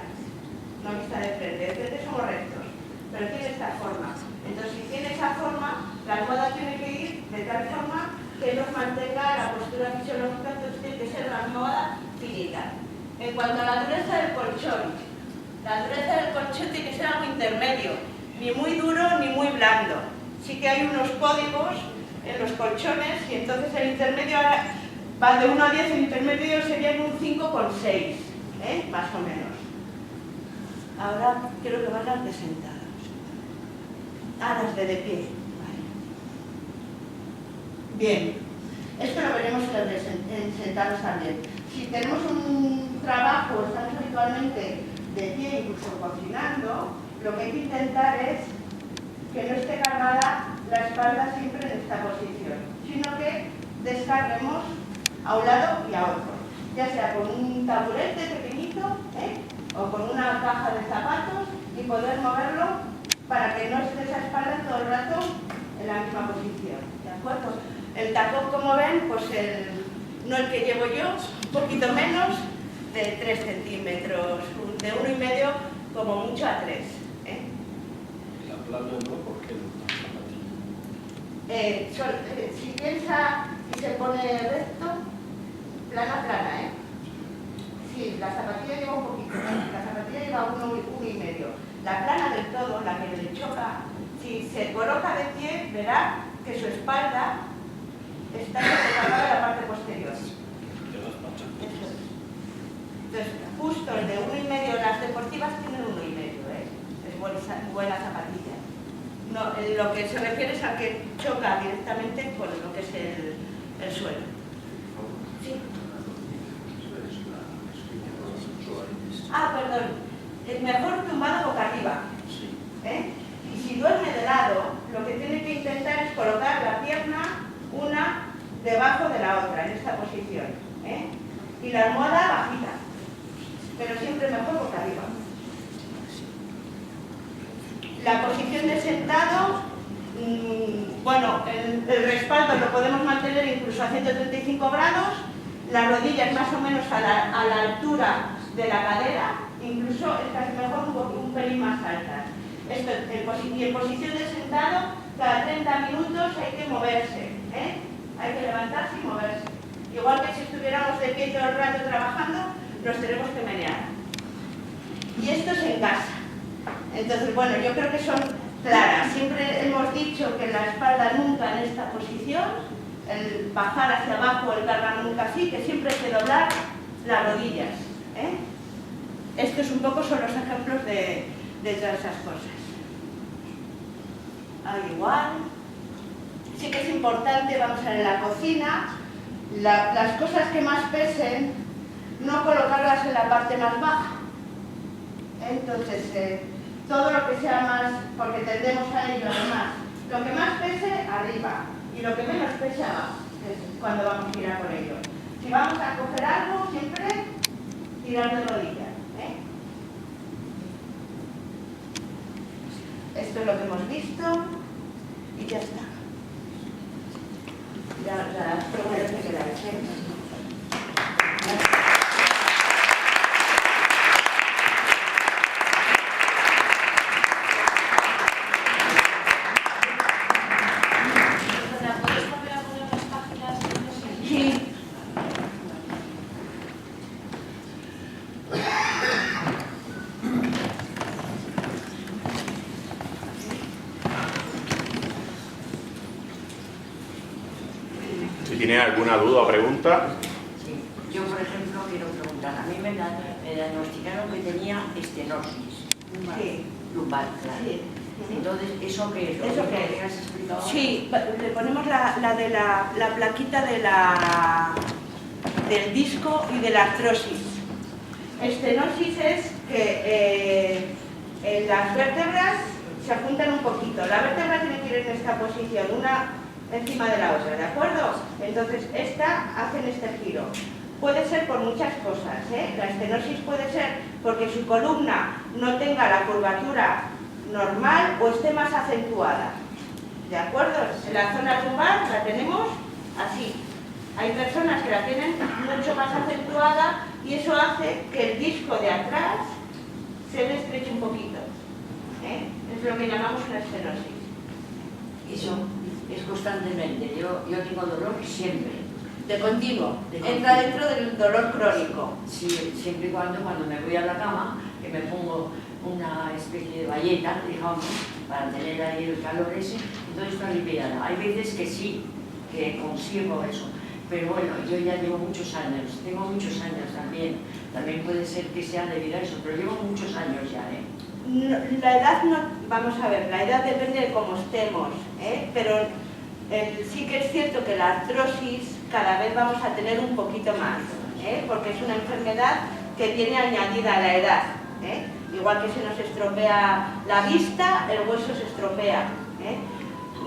no vista de frente. De frente somos rectos, pero tiene esta forma. Entonces, si tiene esa forma, la almohada tiene que ir de tal forma que nos mantenga la postura fisiológica, entonces tiene que ser una almohada finita. En cuanto a la dureza del colchón, tiene que ser algo intermedio, ni muy duro ni muy blando. Sí que hay unos códigos en los colchones y entonces el intermedio ahora va de 1 a 10, el intermedio sería en un 5,6, más o menos. Ahora quiero que van las de sentadas. Las de pie. Vale. Bien, esto lo veremos en sentados también. Si tenemos un trabajo, estamos habitualmente de pie, incluso cocinando, lo que hay que intentar es que no esté cargada la espalda siempre en esta posición, sino que descarguemos a un lado y a otro, ya sea con un taburete pequeñito o con una caja de zapatos y poder moverlo para que no esté esa espalda todo el rato en la misma posición, ¿de acuerdo? El tacón, como ven, pues no el que llevo yo, un poquito menos de 3 centímetros, de 1,5 como mucho a 3. La plana no, ¿por qué no? Si piensa y se pone recto, plana, Sí, la zapatilla lleva un poquito, la zapatilla lleva 1,5. La plana del todo, la que le choca, si se coloca de pie, verá que su espalda está separada de la parte posterior. Entonces, justo el de 1,5, las deportivas tienen 1,5, es buena zapatilla. No, lo que se refiere es a que choca directamente con lo que es el suelo. Sí. Perdón. Es mejor tumbado boca arriba. Y si duerme de lado, lo que tiene que intentar es colocar la pierna una debajo de la otra, en esta posición. Y la almohada bajita, pero siempre mejor boca arriba. La posición de sentado, bueno, el respaldo lo podemos mantener incluso a 135 grados, las rodillas más o menos a la altura de la cadera, incluso es casi mejor un pelín más altas. Esto, en posición de sentado, cada 30 minutos hay que moverse, hay que levantarse y moverse. Igual que si estuviéramos de pie todo el rato trabajando, nos tenemos que menear. Y esto es en casa. Entonces, bueno, yo creo que son claras. Siempre hemos dicho que la espalda nunca en esta posición, el bajar hacia abajo, el cargar nunca así, que siempre hay que doblar las rodillas. Estos un poco son los ejemplos de todas esas cosas. Al igual, sí que es importante, vamos a ver, en la cocina, las cosas que más pesen, no colocarlas en la parte más baja. Entonces, todo lo que sea más, porque tendemos a ello además, lo que más pese, arriba, y lo que menos pese, abajo, es cuando vamos a girar por ello. Si vamos a coger algo, siempre tirar de rodillas. Esto es lo que hemos visto y ya está. Ya ¿Puedes volver a poner las páginas? Sí. Si tienen alguna duda o pregunta. Sí. Yo, por ejemplo, quiero preguntar. A mí me diagnosticaron que tenía estenosis lumbar, claro. Sí. Entonces, ¿eso qué es? ¿Eso qué es? ¿Qué has explicado ahora? Sí, le ponemos la plaquita del disco y de la artrosis. Estenosis es que en las vértebras se juntan un poquito. La vértebra tiene que ir en esta posición, una encima de la otra, ¿de acuerdo? Entonces, hacen este giro. Puede ser por muchas cosas, ¿eh? La estenosis puede ser porque su columna no tenga la curvatura normal o esté más acentuada, ¿de acuerdo? En la zona lumbar la tenemos así. Hay personas que la tienen mucho más acentuada y eso hace que el disco de atrás se le estreche un poquito, ¿eh? Es lo que llamamos una estenosis. Eso es constantemente. Yo tengo dolor siempre. De continuo, entra dentro del dolor crónico. Sí, siempre y cuando me voy a la cama, que me pongo una especie de bayeta, digamos, para tener ahí el calor ese, entonces está aliviada. Hay veces que sí, que consigo eso, pero bueno, yo ya llevo muchos años, tengo muchos años también puede ser que sea debido a eso, pero llevo muchos años ya, ¿eh? No, la edad no, vamos a ver, la edad depende de cómo estemos, ¿eh? Pero sí que es cierto que la artrosis cada vez vamos a tener un poquito más, ¿eh? Porque es una enfermedad que viene añadida a la edad, ¿eh? Igual que se nos estropea la vista, el hueso se estropea, ¿eh?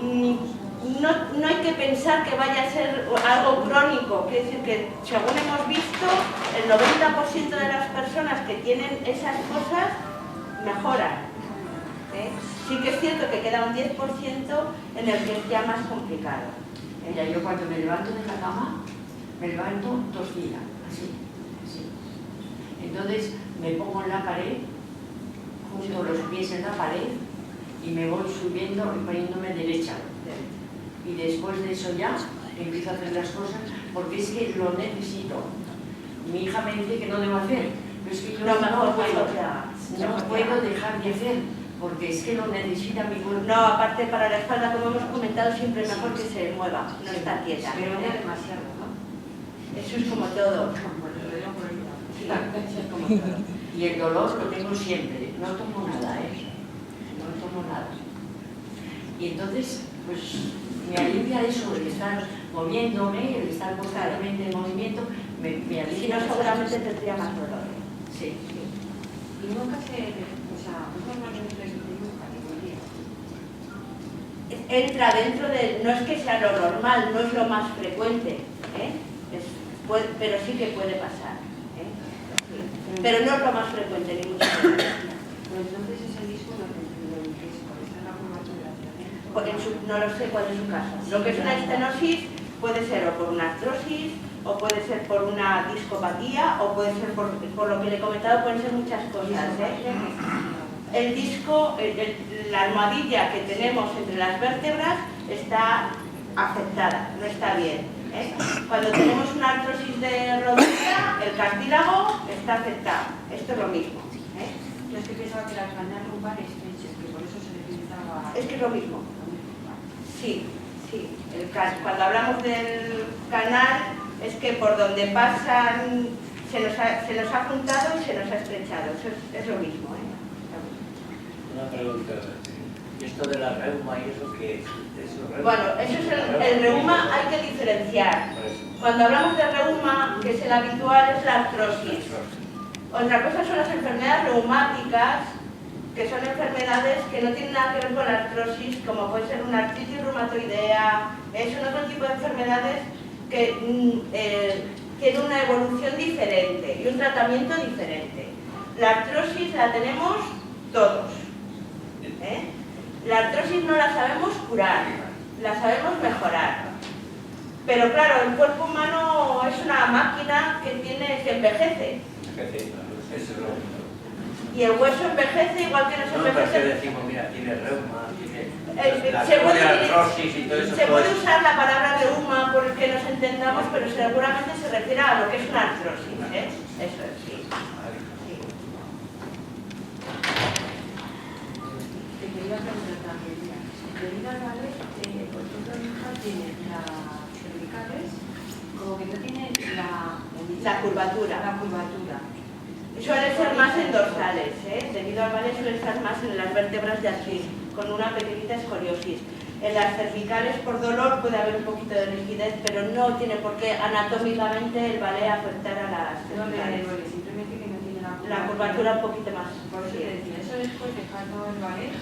No hay que pensar que vaya a ser algo crónico, quiere decir que, según hemos visto, el 90% de las personas que tienen esas cosas mejoran, ¿eh? Sí que es cierto que queda un 10% en el que es ya más complicado, ¿eh? Mira, yo cuando me levanto de la cama, me levanto torcida, así. Entonces me pongo en la pared, junto los pies en la pared, y me voy subiendo y poniéndome derecha. Y después de eso ya empiezo a hacer las cosas, porque es que lo necesito. Mi hija me dice que no debo hacer, pero es que yo no puedo dejar de hacer, porque es que lo necesita mi cuerpo. No, aparte para la espalda, como hemos comentado, siempre es mejor que se mueva, no estar quieta. Pero no demasiado, ¿no? Eso es como todo. Y el dolor lo tengo siempre, no tomo nada, ¿eh? No tomo nada. Y entonces, pues, me alivia eso, el estar moviéndome, el estar constantemente en movimiento, me Si alivia. no, seguramente tendría más dolor. Sí. Y nunca normalmente nunca Entra dentro de... No es que sea lo normal, no es lo más frecuente, ¿eh? Pero sí que puede pasar, ¿eh? Pero no es lo más frecuente, ni mucho menos. Entonces ese disco no es por estar en la curvatura. No lo sé cuál es su caso. Lo que es una estenosis puede ser o por una artrosis, o puede ser por una discopatía, o puede ser por lo que le he comentado, pueden ser muchas cosas, ¿eh? El disco, la almohadilla que tenemos entre las vértebras está afectada, no está bien, ¿eh? Cuando tenemos una artrosis de rodilla, el cartílago está afectado. Esto es lo mismo, ¿eh? Yo es que pensaba que las bandas lumbares, que por eso se necesitaba... Es que es lo mismo. Sí. Cuando hablamos del canal, es que por donde pasan se nos ha juntado y se nos ha estrechado. Eso es lo mismo, ¿eh? Una pregunta. ¿Y esto de la reuma y eso qué es? Bueno, eso es el reuma, hay que diferenciar. Cuando hablamos de reuma, que es el habitual, es la artrosis. Otra cosa son las enfermedades reumáticas, que son enfermedades que no tienen nada que ver con la artrosis, como puede ser una artritis reumatoidea, son otro tipo de enfermedades que tienen una evolución diferente y un tratamiento diferente. La artrosis la tenemos todos, ¿eh? La artrosis no la sabemos curar, la sabemos mejorar. Pero claro, el cuerpo humano es una máquina que envejece. Eso es lo Y el hueso envejece igual que nos no, pero envejece. que decimos, mira, tiene reuma, tiene la Se puede, artrosis y todo eso. se puede usar la palabra reuma porque nos entendamos, pero seguramente se refiere a lo que es una artrosis, ¿eh? Eso es, sí. Te quería preguntar también, mira, debido al ballet, por ejemplo, mi hija tiene las cervicales como que no tiene La curvatura. La curvatura. Suele ser más en dorsales, ¿eh? Debido al ballet suele estar más en las vértebras de aquí, con una pequeñita escoliosis. En las cervicales por dolor puede haber un poquito de rigidez, pero no tiene por qué anatómicamente el ballet afectar a las No me cervicales. duele, simplemente que no tiene La curvatura un poquito más. Por eso te decía, eso después dejando el ballet,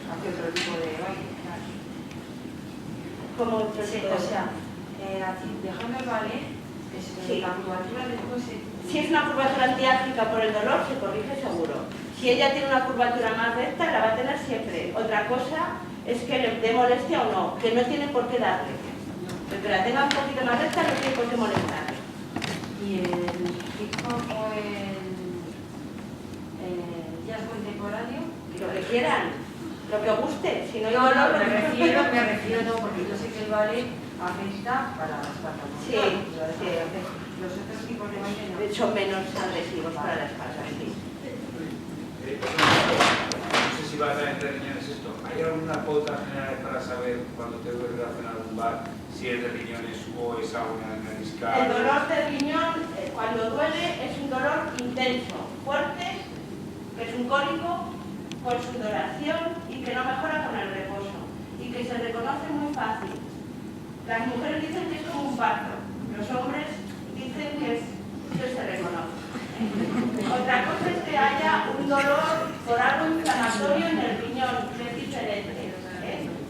hace otro tipo de baile, claro. Como otro Sí, tipo o de- sea, dejando el ballet, Sí. la curvatura después Si es una curvatura antiáctica por el dolor, se corrige seguro. Si ella tiene una curvatura más recta, la va a tener siempre. Otra cosa es que le dé molestia o no, que no tiene por qué darle. El que la tenga un poquito más recta no tiene por qué molestarle. y el hip hop o el jazz contemporáneo. Lo que quieran, lo que guste. Si no hay No, dolor, me lo que refiero no, porque yo sé que el ballet afecta para las patas. Sí, sí. Los otros tipos de baile no. son menos agresivos para la espalda. Sí. No sé si vas a entrar en esto. ¿Hay alguna pauta general para saber cuando te duele la zona lumbar si es de riñones o es algo meniscal? El dolor de riñón, cuando duele, es un dolor intenso, fuerte, que es un cólico, con sudoración y que no mejora con el reposo. Y que se reconoce muy fácil. Las mujeres dicen que es como un parto, los hombres dicen que se reconoce. Otra cosa es que haya un dolor por algo inflamatorio en el riñón, que es diferente.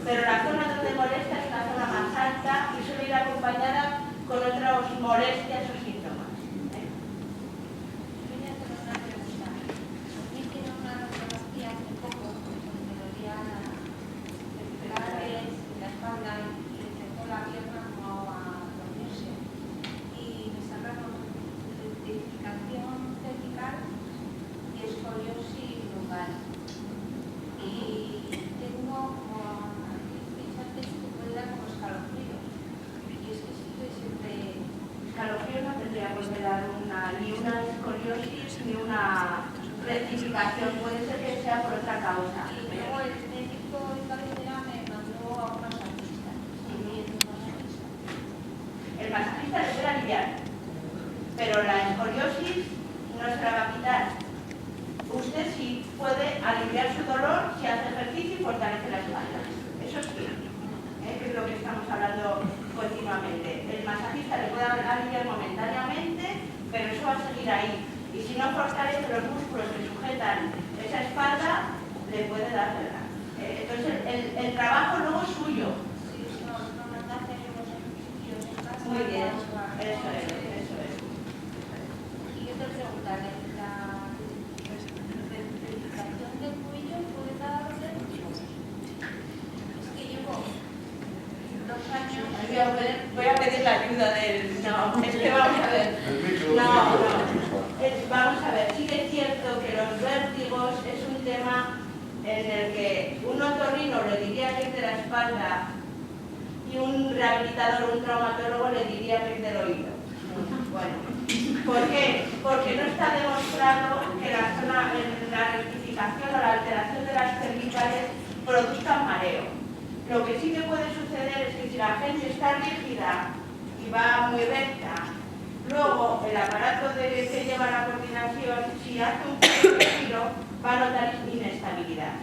Pero la zona donde molesta es una zona más alta y suele ir acompañada con otras molestias o síntomas. Quería hacer una pregunta. Me hicieron una radiografía hace poco porque me dolía las cervicales y la espalda y le tocó la pierna como a dormirse. Y me sacaron rectificación cervical y escoliosis lumbar. Y tengo como fíjate que puede dar como escalofríos. Y es que estoy siempre... Escalofríos no tendría por qué dar ni una escoliosis ni una rectificación, puede ser que sea por otra causa. Y luego el médico de cabecera me mandó a un masajista. El masajista le puede aliviar, pero la escoliosis no se la va a quitar. Usted sí puede aliviar su dolor si hace ejercicio y fortalece la espalda. Eso sí, que es lo que estamos hablando continuamente. El masajista le puede aliviar momentáneamente, pero eso va a seguir ahí. Y si no fortalece los músculos que sujetan esa espalda, le puede dar verdad. Entonces el trabajo luego es suyo. Sí, no mandó a hacer los ejercicios en casa. Muy bien, eso es, eso es. Y yo te preguntaré, la rectificación del cuello puede dar de... Es que llevo 2 años... Voy a pedir la ayuda del... No, es que vamos a ver. No. Vamos a ver, sí que es cierto que los vértigos es un tema en el que un otorrino le diría que es de la espalda y un rehabilitador, un traumatólogo le diría que es del oído. Bueno, ¿por qué? Porque no está demostrado que la rectificación o la alteración de las cervicales produzcan mareo. Lo que sí que puede suceder es que si la gente está rígida y va muy recta, luego el aparato que lleva la coordinación, si hace un pequeño giro, va a notar inestabilidad.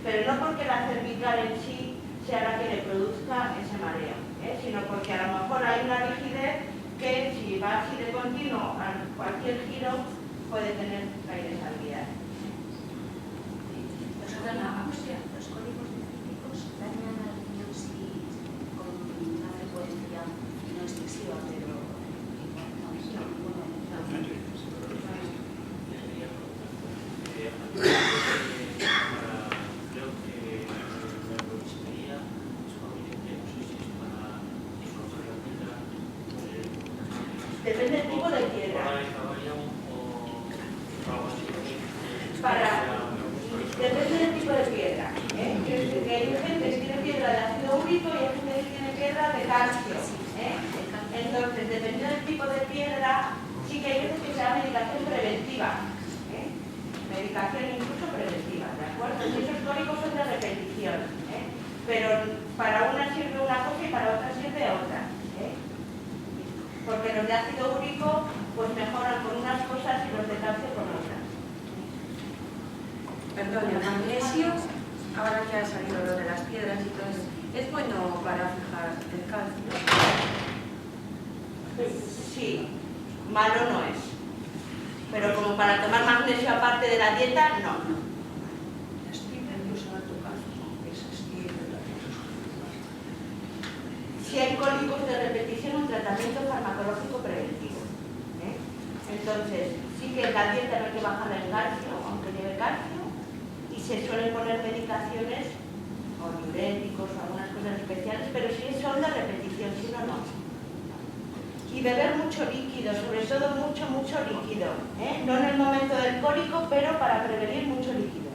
Pero no porque la cervical en sí sea la que le produzca ese mareo, sino porque a lo mejor hay una rigidez que si va así de continuo a cualquier giro puede tener la inestabilidad. Los cólicos necríticos dañan al riñón si con una frecuencia no excesiva, pero creo que la reumatología es conveniente, no sé si es para medicación incluso preventiva, ¿de acuerdo? Y esos cólicos son de repetición, pero para una sirve una cosa y para otra sirve otra, porque los de ácido úrico pues mejoran con unas cosas y los de calcio con otras. Perdón, el magnesio, ahora que ha salido lo de las piedras y todo eso, ¿es bueno para fijar el calcio? Sí, malo no es. Pero como para tomar magnesio aparte de la dieta, no. Si hay cólicos de repetición, un tratamiento farmacológico preventivo. Entonces, sí que en la dieta no hay que bajar el calcio, aunque lleve calcio, y se suelen poner medicaciones o diuréticos o algunas cosas especiales, pero si son de repetición, si no, no. Y beber mucho líquido, sobre todo mucho líquido. No en el momento del cólico, pero para prevenir mucho líquido.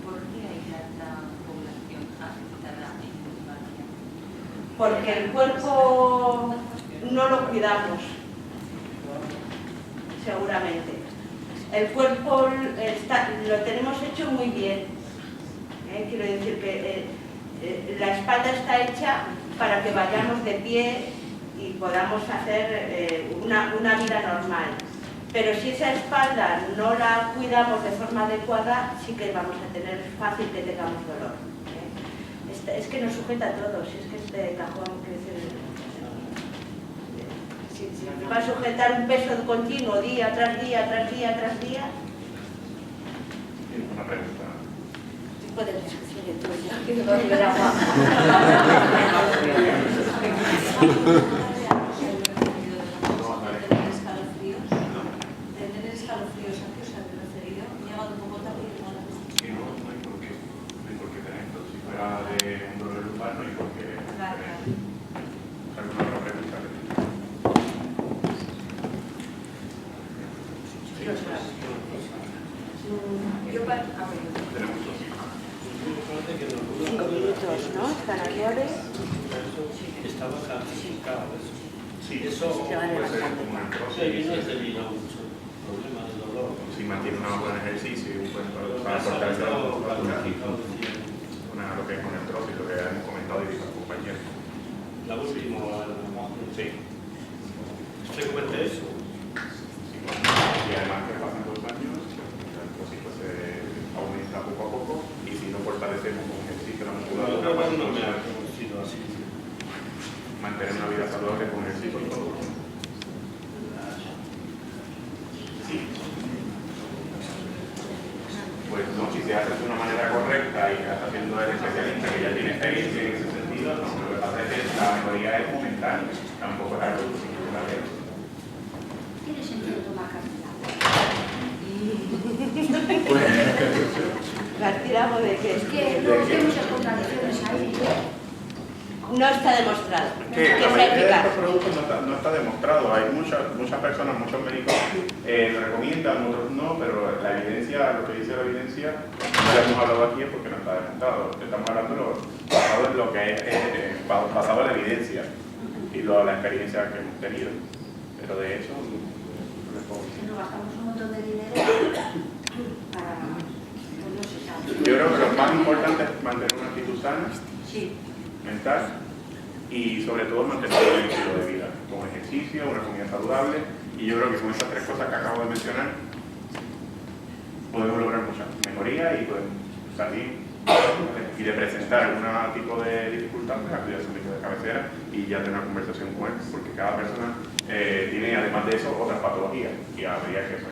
¿Por qué hay tanta población afectada en España? Porque el cuerpo no lo cuidamos, seguramente. El cuerpo lo tenemos hecho muy bien. Quiero decir que la espalda está hecha para que vayamos de pie y podamos hacer una vida normal. Pero si esa espalda no la cuidamos de forma adecuada, sí que vamos a tener fácil que tengamos dolor. Es que nos sujeta todo, si es que este cajón crece. Si va a sujetar un peso continuo día tras día, tras día, tras día. Una pregunta. Puedes discutir de todo, ya que no beber agua. ¿Tener escalofríos a qué os habéis referido? He llegado un poco tarde y no lo he visto. Sí, no hay por qué. No hay por qué tenerlo. Si fuera de un dolor lumbar, no hay por qué tener. ¿Alguna otra pregunta? Tenemos dos. 5 minutos, ¿no? Zanahorias. Estaba calcificado eso. Sí, Eso puede ser como una sí, no es debido a mucho problema de dolor. Si mantiene un buen ejercicio y un buen para Eso cortar es lo una lo que es con el trozo y lo que hemos comentado y dicho al compañero. la última, Sí. ¿usted comenté eso? Sí, y además que pasan 2 años, el trocito se aumenta poco a poco y si no fortalecemos con ejercicio la musculatura, pues No me ha conocido así. mantener una vida saludable con ejercicio y todo. Sí. Pues no, si se hace de una manera correcta y está haciendo el especialista que ya tiene experiencia en ese sentido, no, lo que pasa es que la mejoría es momentánea, tampoco es algo significativo. ¿Tiene sentido tomar cartílago? ¿Cartílago de qué? Es que no hay muchas contradicciones ahí. No está demostrado Es que que la sea mayoría de eficaz. estos productos no está demostrado. Hay muchas personas, muchos médicos lo recomiendan, otros no, pero la evidencia, lo que dice la evidencia, no lo hemos hablado aquí es porque no está demostrado. Estamos hablando basado en lo que es basado en la evidencia y la experiencia que hemos tenido. Pero de hecho, no les puedo decir. Nos gastamos un montón de dinero para... pues no se sabe. Yo creo que lo más importante es mantener una actitud sana, Sí. mental, y sobre todo mantener un estilo de vida, con ejercicio, una comida saludable, y yo creo que con esas 3 cosas que acabo de mencionar podemos lograr mucha mejoría y podemos salir y de presentar algún tipo de dificultad, pues acudir a su médico de cabecera y ya tener una conversación con él, porque cada persona tiene además de eso otras patologías y habría que